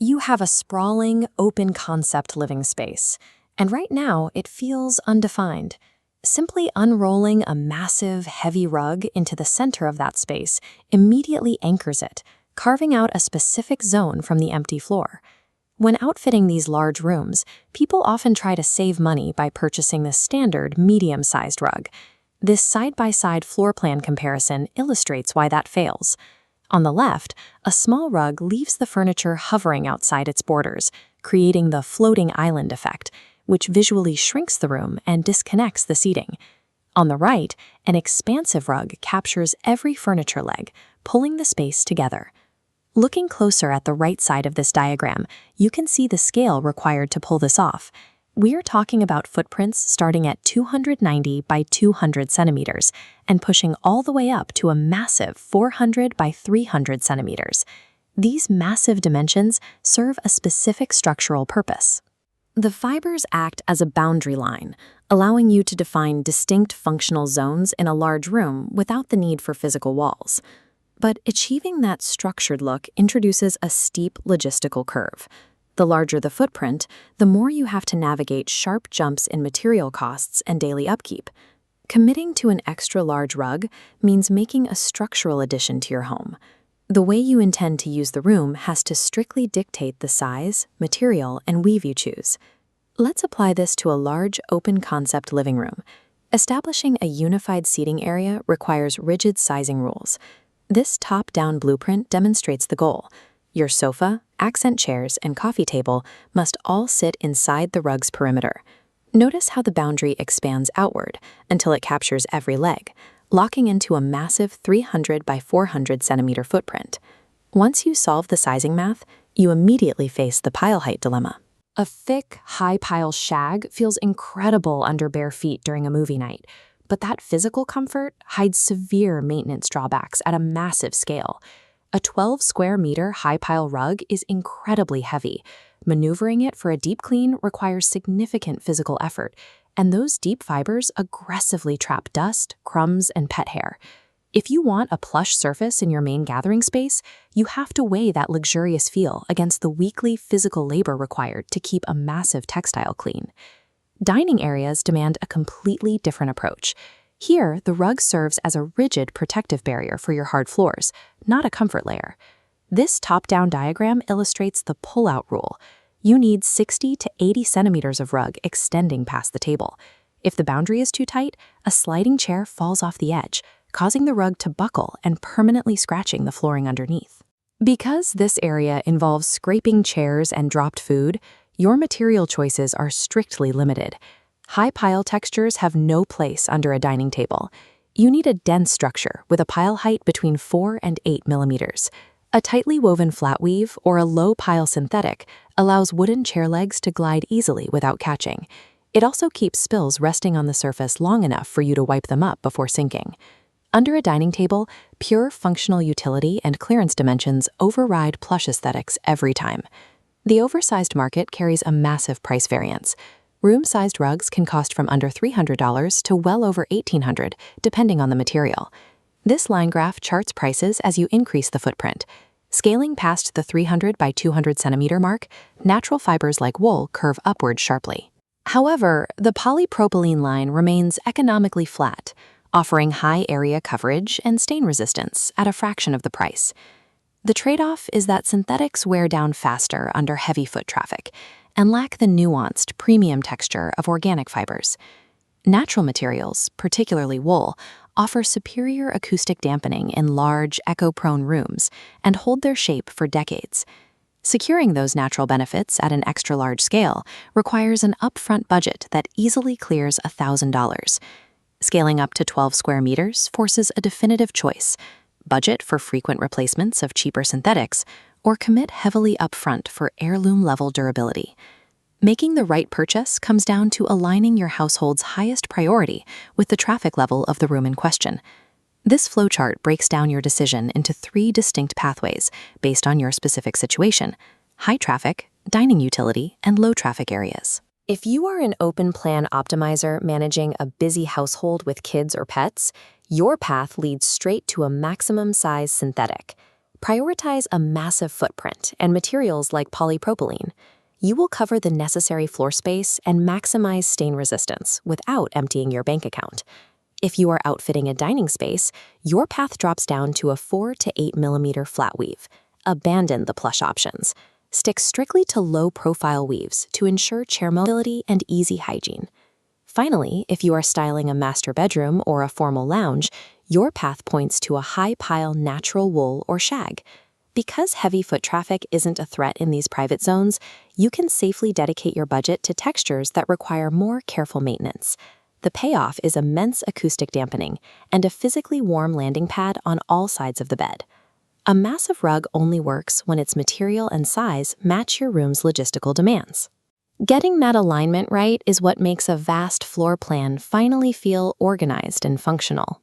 You have a sprawling, open-concept living space, and right now it feels undefined. Simply unrolling a massive, heavy rug into the center of that space immediately anchors it, carving out a specific zone from the empty floor. When outfitting these large rooms, people often try to save money by purchasing the standard medium-sized rug. This side-by-side floor plan comparison illustrates why that fails. On the left, a small rug leaves the furniture hovering outside its borders, creating the floating island effect, which visually shrinks the room and disconnects the seating. On the right, an expansive rug captures every furniture leg, pulling the space together. Looking closer at the right side of this diagram, you can see the scale required to pull this off. We're talking about footprints starting at 290 by 200 centimeters and pushing all the way up to a massive 400 by 300 centimeters. These massive dimensions serve a specific structural purpose. The fibers act as a boundary line, allowing you to define distinct functional zones in a large room without the need for physical walls. But achieving that structured look introduces a steep logistical curve. The larger the footprint, the more you have to navigate sharp jumps in material costs and daily upkeep. Committing to an extra-large rug means making a structural addition to your home. The way you intend to use the room has to strictly dictate the size, material, and weave you choose. Let's apply this to a large, open-concept living room. Establishing a unified seating area requires rigid sizing rules. This top-down blueprint demonstrates the goal. Your sofa, accent chairs, and coffee table must all sit inside the rug's perimeter. Notice how the boundary expands outward until it captures every leg, locking into a massive 300 by 400 centimeter footprint. Once you solve the sizing math, you immediately face the pile height dilemma. A thick, high-pile shag feels incredible under bare feet during a movie night, but that physical comfort hides severe maintenance drawbacks at a massive scale. A 12 square meter high-pile rug is incredibly heavy. Maneuvering it for a deep clean requires significant physical effort, and those deep fibers aggressively trap dust, crumbs, and pet hair. If you want a plush surface in your main gathering space, you have to weigh that luxurious feel against the weekly physical labor required to keep a massive textile clean. Dining areas demand a completely different approach. Here, the rug serves as a rigid protective barrier for your hard floors, not a comfort layer. This top-down diagram illustrates the pull-out rule. You need 60 to 80 centimeters of rug extending past the table. If the boundary is too tight, a sliding chair falls off the edge, causing the rug to buckle and permanently scratching the flooring underneath. Because this area involves scraping chairs and dropped food, your material choices are strictly limited. High pile textures have no place under a dining table. You need a dense structure with a pile height between 4 and 8 millimeters. A tightly woven flat weave or a low pile synthetic allows wooden chair legs to glide easily without catching. It also keeps spills resting on the surface long enough for you to wipe them up before sinking. Under a dining table, pure functional utility and clearance dimensions override plush aesthetics every time. The oversized market carries a massive price variance. Room-sized rugs can cost from under $300 to well over $1,800, depending on the material. This line graph charts prices as you increase the footprint. Scaling past the 300 by 200 centimeter mark, natural fibers like wool curve upward sharply. However, the polypropylene line remains economically flat, offering high area coverage and stain resistance at a fraction of the price. The trade-off is that synthetics wear down faster under heavy foot traffic and lack the nuanced, premium texture of organic fibers. Natural materials, particularly wool, offer superior acoustic dampening in large, echo-prone rooms and hold their shape for decades. Securing those natural benefits at an extra-large scale requires an upfront budget that easily clears $1,000. Scaling up to 12 square meters forces a definitive choice: budget for frequent replacements of cheaper synthetics, or commit heavily upfront for heirloom-level durability. Making the right purchase comes down to aligning your household's highest priority with the traffic level of the room in question. This flowchart breaks down your decision into 3 distinct pathways based on your specific situation: high traffic, dining utility, and low traffic areas. If you are an open plan optimizer managing a busy household with kids or pets, your path leads straight to a maximum size synthetic. Prioritize a massive footprint and materials like polypropylene. You will cover the necessary floor space and maximize stain resistance without emptying your bank account. If you are outfitting a dining space, your path drops down to a 4 to 8 millimeter flat weave. Abandon the plush options. Stick strictly to low-profile weaves to ensure chair mobility and easy hygiene. Finally, if you are styling a master bedroom or a formal lounge, your path points to a high-pile natural wool or shag. Because heavy foot traffic isn't a threat in these private zones, you can safely dedicate your budget to textures that require more careful maintenance. The payoff is immense acoustic dampening and a physically warm landing pad on all sides of the bed. A massive rug only works when its material and size match your room's logistical demands. Getting that alignment right is what makes a vast floor plan finally feel organized and functional.